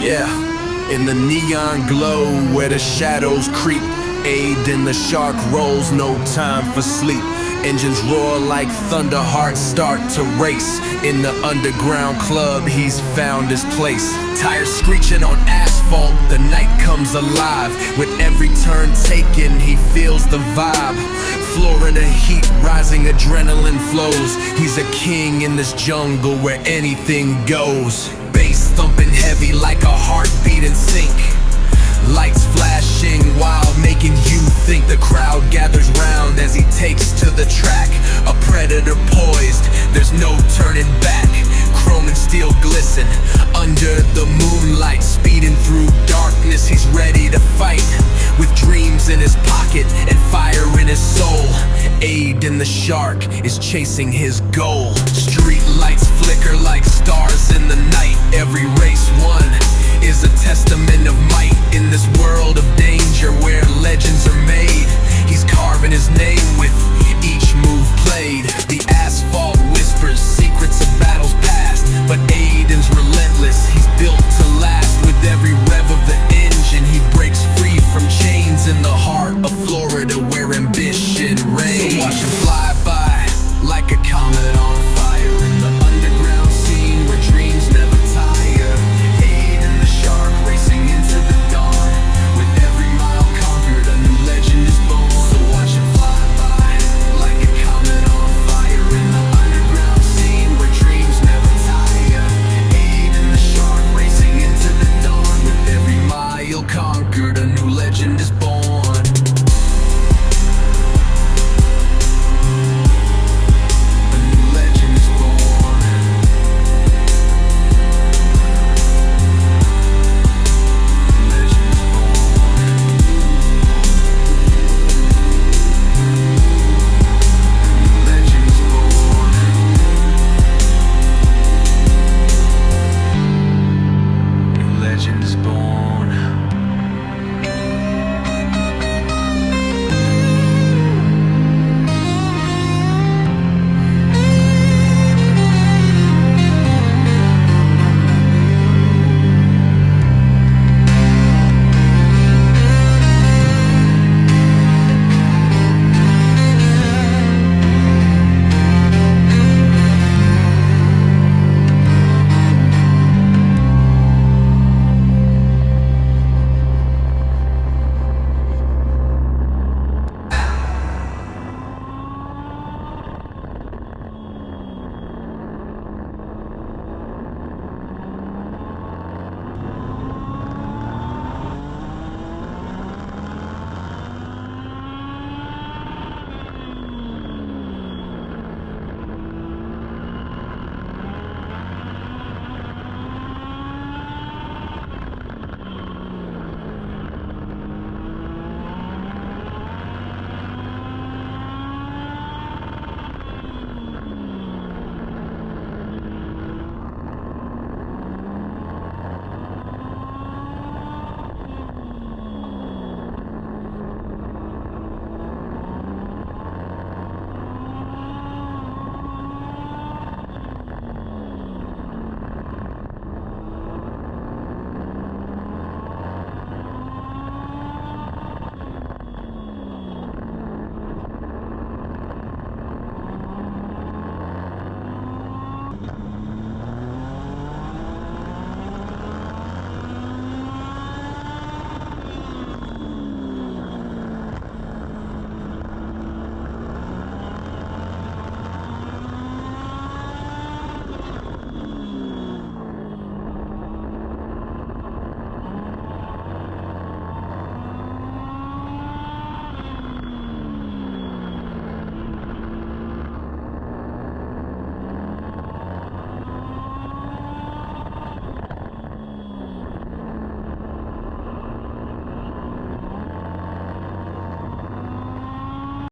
Yeah, in the neon glow where the shadows creep, Ayden the shark rolls, no time for sleep. Engines roar like thunder, hearts start to race. In the underground club, he's found his place. Tires screeching on asphalt, the night comes alive. With every turn taken, he feels the vibe. Florida heat, rising adrenaline flows. He's a king in this jungle where anything goes. Bass thumping heavy like a heartbeat in sync. Lights flashing while making you think. The crowd gathers round as he takes to the track. A predator poised, there's no turning back. Chrome and steel glisten under the moonlight. Speeding through darkness, he's ready to fight. With dreams in his pocket and fire in his soul, Ayden the shark is chasing his goal. Street lights flicker like stars in the night. Every race won is a testament of might. In this world of danger where legends are made, he's carving his name with each move played.